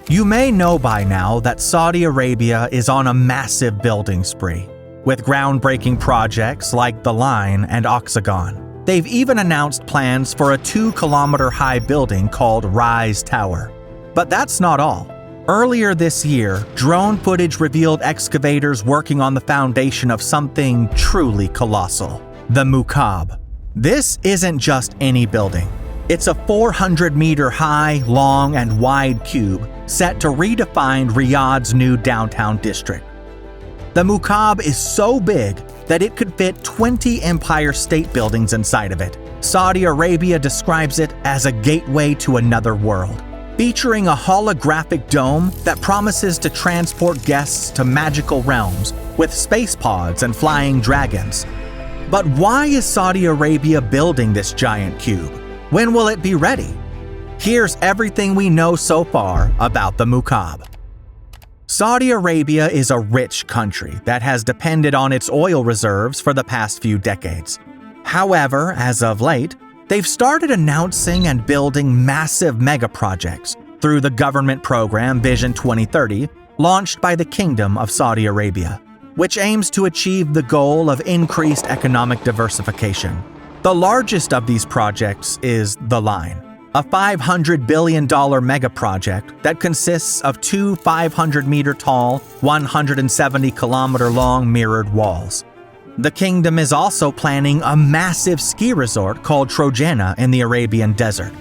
You may know by now that Saudi Arabia is on a massive building spree, with groundbreaking projects like The Line and Oxagon. They've even announced plans for a 2-kilometer-high building called Rise Tower. But that's not all. Earlier this year, drone footage revealed excavators working on the foundation of something truly colossal, the Mukaab. This isn't just any building. It's a 400-meter high, long, and wide cube set to redefine Riyadh's new downtown district. The Mukaab is so big that it could fit 20 Empire State Buildings inside of it. Saudi Arabia describes it as a gateway to another world, featuring a holographic dome that promises to transport guests to magical realms with space pods and flying dragons. But why is Saudi Arabia building this giant cube? When will it be ready? Here's everything we know so far about the Mukaab. Saudi Arabia is a rich country that has depended on its oil reserves for the past few decades. However, as of late, they've started announcing and building massive megaprojects through the government program Vision 2030, launched by the Kingdom of Saudi Arabia, which aims to achieve the goal of increased economic diversification. The largest of these projects is The Line, a $500 billion megaproject that consists of 2 500-meter-tall, 170-kilometer-long mirrored walls. The kingdom is also planning a massive ski resort called Trojena in the Arabian desert,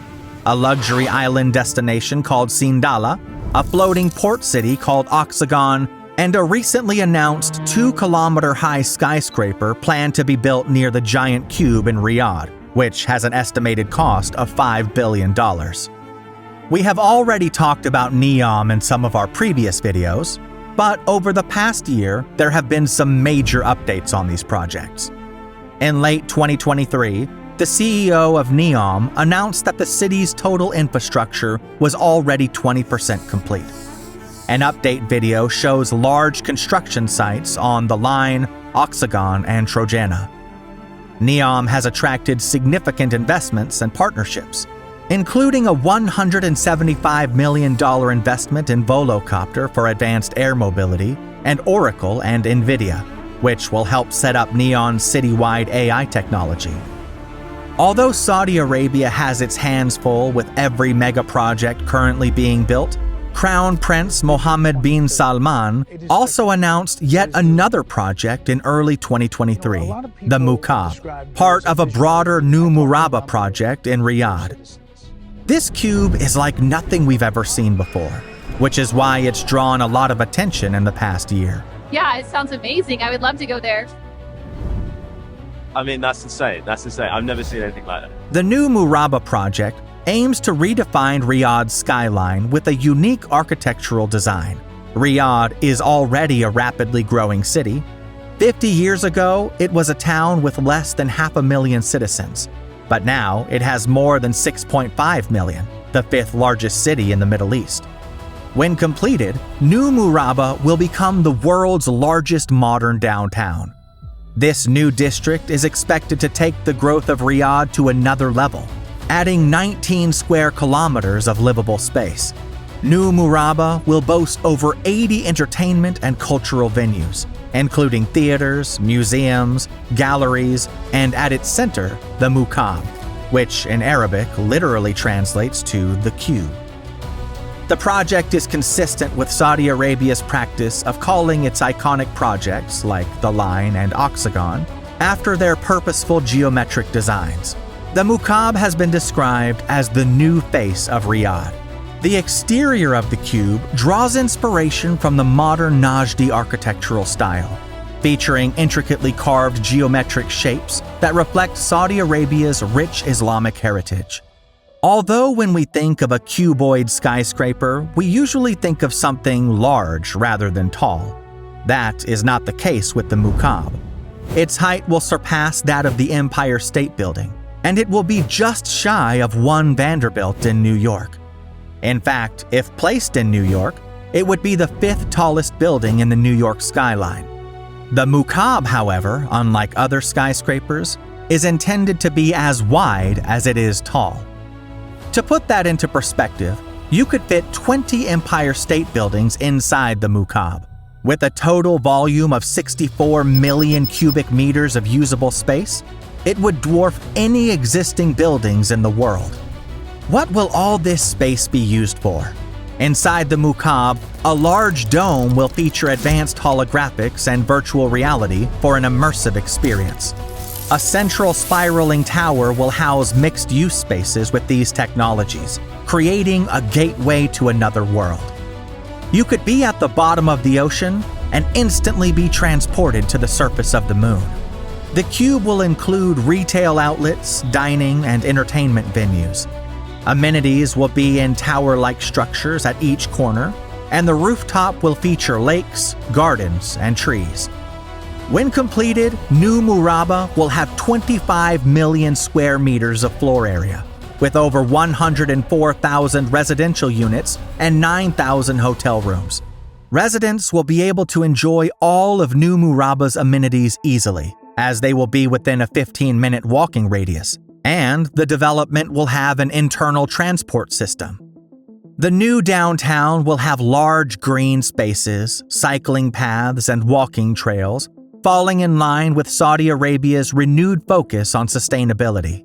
a luxury island destination called Sindalah, a floating port city called Oxagon, and a recently announced 2-kilometer-high skyscraper planned to be built near the giant cube in Riyadh, which has an estimated cost of $5 billion. We have already talked about NEOM in some of our previous videos, but over the past year, there have been some major updates on these projects. In late 2023, the CEO of NEOM announced that the city's total infrastructure was already 20% complete. An update video shows large construction sites on The Line, Oxagon, and Trojena. NEOM has attracted significant investments and partnerships, including a $175 million investment in Volocopter for advanced air mobility, and Oracle and NVIDIA, which will help set up NEOM's citywide AI technology. Although Saudi Arabia has its hands full with every mega project currently being built, Crown Prince Mohammed bin Salman also announced yet another project in early 2023, the Mukaab, part of a broader new Murabba project in Riyadh. This cube is like nothing we've ever seen before, which is why it's drawn a lot of attention in the past year. Yeah, it sounds amazing. I would love to go there. I mean, that's insane. That's insane. I've never seen anything like that. The new Murabba project aims to redefine Riyadh's skyline with a unique architectural design. Riyadh is already a rapidly growing city. 50 years ago, it was a town with less than 500,000 citizens, but now it has more than 6.5 million, the 5th largest city in the Middle East. When completed, New Murabba will become the world's largest modern downtown. This new district is expected to take the growth of Riyadh to another level, adding 19 square kilometers of livable space. New Murabba will boast over 80 entertainment and cultural venues, including theaters, museums, galleries, and at its center, the Mukaab, which in Arabic literally translates to the cube. The project is consistent with Saudi Arabia's practice of calling its iconic projects, like The Line and Oxagon, after their purposeful geometric designs. The Mukaab has been described as the new face of Riyadh. The exterior of the cube draws inspiration from the modern Najdi architectural style, featuring intricately carved geometric shapes that reflect Saudi Arabia's rich Islamic heritage. Although when we think of a cuboid skyscraper, we usually think of something large rather than tall. That is not the case with the Mukaab. Its height will surpass that of the Empire State Building, and it will be just shy of one Vanderbilt in New York. In fact, if placed in New York, it would be the 5th tallest building in the New York skyline. The Mukaab, however, unlike other skyscrapers, is intended to be as wide as it is tall. To put that into perspective, You could fit 20 Empire State Buildings inside the Mukaab. With a total volume of 64 million cubic meters of usable space, it would dwarf any existing buildings in the world. What will all this space be used for? Inside the Mukaab, a large dome will feature advanced holographics and virtual reality for an immersive experience. A central spiraling tower will house mixed-use spaces with these technologies, creating a gateway to another world. You could be at the bottom of the ocean and instantly be transported to the surface of the moon. The cube will include retail outlets, dining, and entertainment venues. Amenities will be in tower-like structures at each corner, and the rooftop will feature lakes, gardens, and trees. When completed, New Murabba will have 25 million square meters of floor area, with over 104,000 residential units and 9,000 hotel rooms. Residents will be able to enjoy all of New Murabba's amenities easily, as they will be within a 15-minute walking radius, and the development will have an internal transport system. The new downtown will have large green spaces, cycling paths, and walking trails, falling in line with Saudi Arabia's renewed focus on sustainability.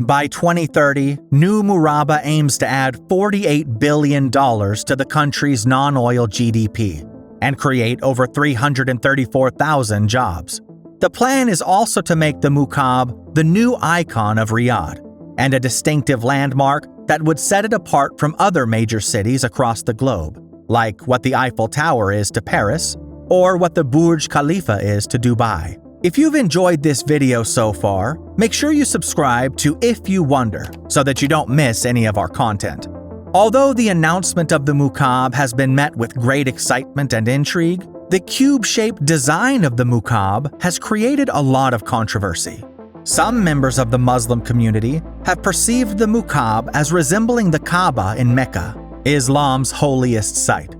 By 2030, New Murabba aims to add $48 billion to the country's non-oil GDP and create over 334,000 jobs. The plan is also to make the Mukaab the new icon of Riyadh and a distinctive landmark that would set it apart from other major cities across the globe, like what the Eiffel Tower is to Paris or what the Burj Khalifa is to Dubai. If you've enjoyed this video so far, make sure you subscribe to If You Wonder so that you don't miss any of our content. Although the announcement of the Mukaab has been met with great excitement and intrigue, the cube-shaped design of the Mukaab has created a lot of controversy. Some members of the Muslim community have perceived the Mukaab as resembling the Kaaba in Mecca, Islam's holiest site.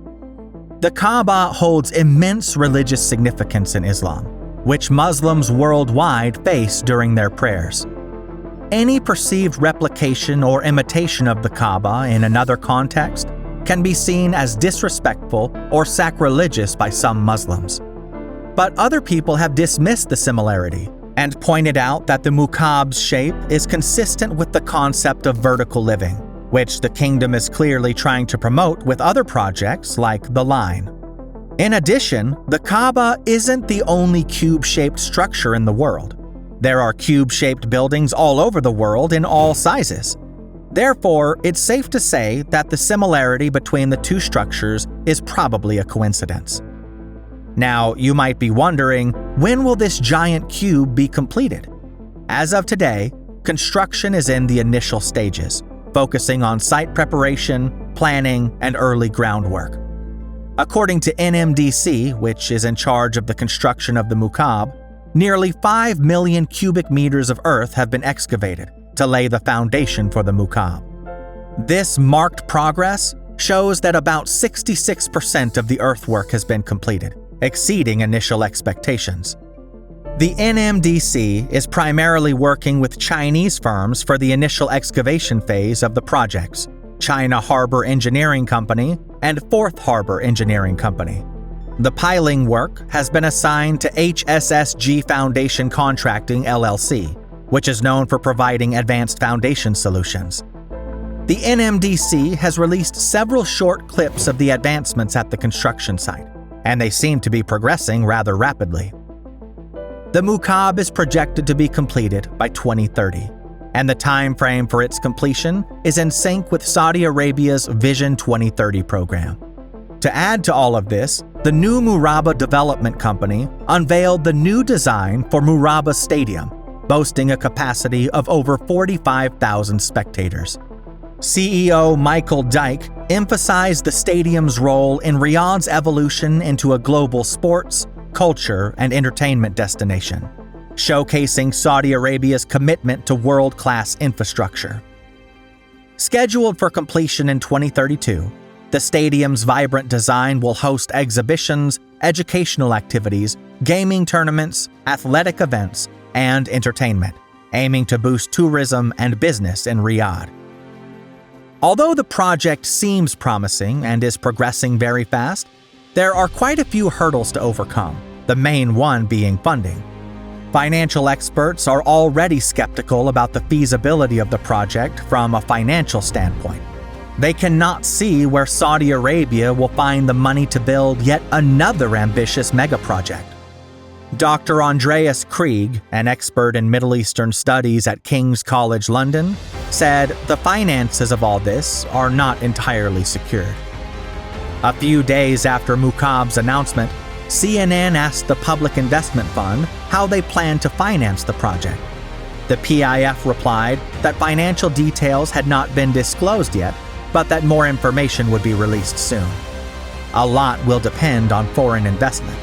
The Kaaba holds immense religious significance in Islam, which Muslims worldwide face during their prayers. Any perceived replication or imitation of the Kaaba in another context can be seen as disrespectful or sacrilegious by some Muslims. But other people have dismissed the similarity and pointed out that the Mukaab's shape is consistent with the concept of vertical living, which the kingdom is clearly trying to promote with other projects like The Line. In addition, the Kaaba isn't the only cube-shaped structure in the world. There are cube-shaped buildings all over the world in all sizes. Therefore, it's safe to say that the similarity between the two structures is probably a coincidence. Now, you might be wondering, when will this giant cube be completed? As of today, construction is in the initial stages, focusing on site preparation, planning, and early groundwork. According to NMDC, which is in charge of the construction of the Mukaab, nearly 5 million cubic meters of earth have been excavated to lay the foundation for the Mukaab. This marked progress shows that about 66% of the earthwork has been completed, exceeding initial expectations. The NMDC is primarily working with Chinese firms for the initial excavation phase of the projects, China Harbor Engineering Company and Fourth Harbor Engineering Company. The piling work has been assigned to HSSG Foundation Contracting LLC, which is known for providing advanced foundation solutions. The NMDC has released several short clips of the advancements at the construction site, and they seem to be progressing rather rapidly. The Mukaab is projected to be completed by 2030, and the time frame for its completion is in sync with Saudi Arabia's Vision 2030 program. To add to all of this, the new Murabba Development Company unveiled the new design for Murabba Stadium, boasting a capacity of over 45,000 spectators. CEO Michael Dyke emphasized the stadium's role in Riyadh's evolution into a global sports, culture, and entertainment destination, showcasing Saudi Arabia's commitment to world-class infrastructure. Scheduled for completion in 2032, the stadium's vibrant design will host exhibitions, educational activities, gaming tournaments, athletic events, and entertainment, aiming to boost tourism and business in Riyadh. Although the project seems promising and is progressing very fast, there are quite a few hurdles to overcome, the main one being funding. Financial experts are already skeptical about the feasibility of the project from a financial standpoint. They cannot see where Saudi Arabia will find the money to build yet another ambitious megaproject. Dr. Andreas Krieg, an expert in Middle Eastern studies at King's College London, said the finances of all this are not entirely secured. A few days after Mukaab's announcement, CNN asked the Public Investment Fund how they plan to finance the project. The PIF replied that financial details had not been disclosed yet, but that more information would be released soon. A lot will depend on foreign investment.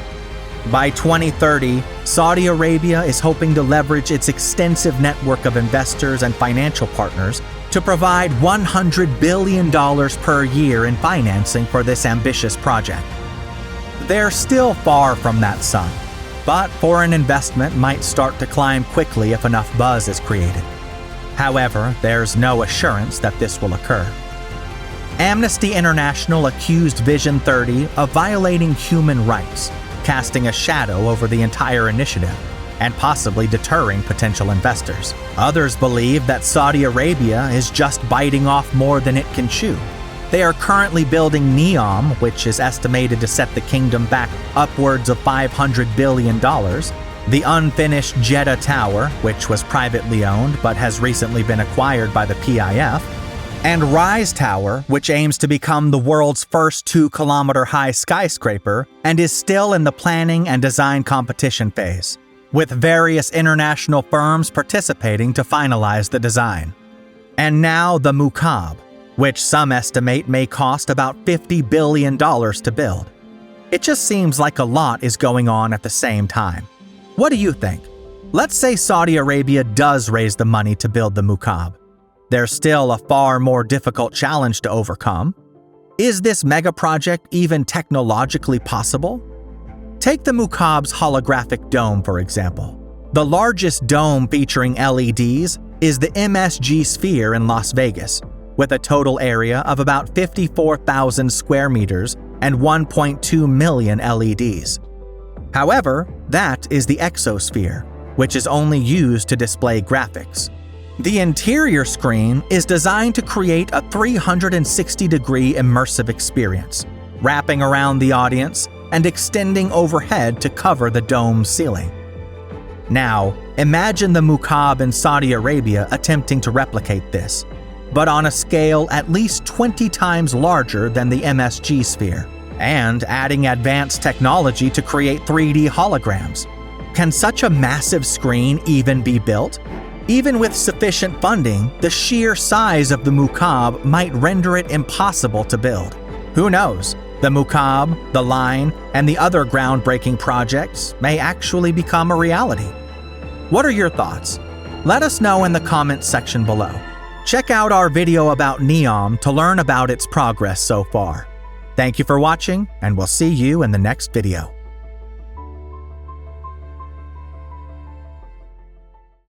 By 2030, Saudi Arabia is hoping to leverage its extensive network of investors and financial partners to provide $100 billion per year in financing for this ambitious project. They're still far from that sum, but foreign investment might start to climb quickly if enough buzz is created. However, there's no assurance that this will occur. Amnesty International accused Vision 30 of violating human rights, casting a shadow over the entire initiative, and possibly deterring potential investors. Others believe that Saudi Arabia is just biting off more than it can chew. They are currently building NEOM, which is estimated to set the kingdom back upwards of $500 billion, the unfinished Jeddah Tower, which was privately owned but has recently been acquired by the PIF, and Rise Tower, which aims to become the world's first 2-kilometer-high skyscraper and is still in the planning and design competition phase, with various international firms participating to finalize the design. And now the Mukaab, which some estimate may cost about $50 billion to build. It just seems like a lot is going on at the same time. What do you think? Let's say Saudi Arabia does raise the money to build the Mukaab. There's still a far more difficult challenge to overcome. Is this megaproject even technologically possible? Take the Mukaab's holographic dome, for example. The largest dome featuring LEDs is the MSG Sphere in Las Vegas, with a total area of about 54,000 square meters and 1.2 million LEDs. However, that is the exosphere, which is only used to display graphics. The interior screen is designed to create a 360-degree immersive experience, wrapping around the audience and extending overhead to cover the dome's ceiling. Now, imagine the Mukaab in Saudi Arabia attempting to replicate this, but on a scale at least 20 times larger than the MSG Sphere, and adding advanced technology to create 3D holograms. Can such a massive screen even be built? Even with sufficient funding, the sheer size of the Mukaab might render it impossible to build. Who knows? The Mukaab, the Line, and the other groundbreaking projects may actually become a reality. What are your thoughts? Let us know in the comments section below. Check out our video about NEOM to learn about its progress so far. Thank you for watching, and we'll see you in the next video.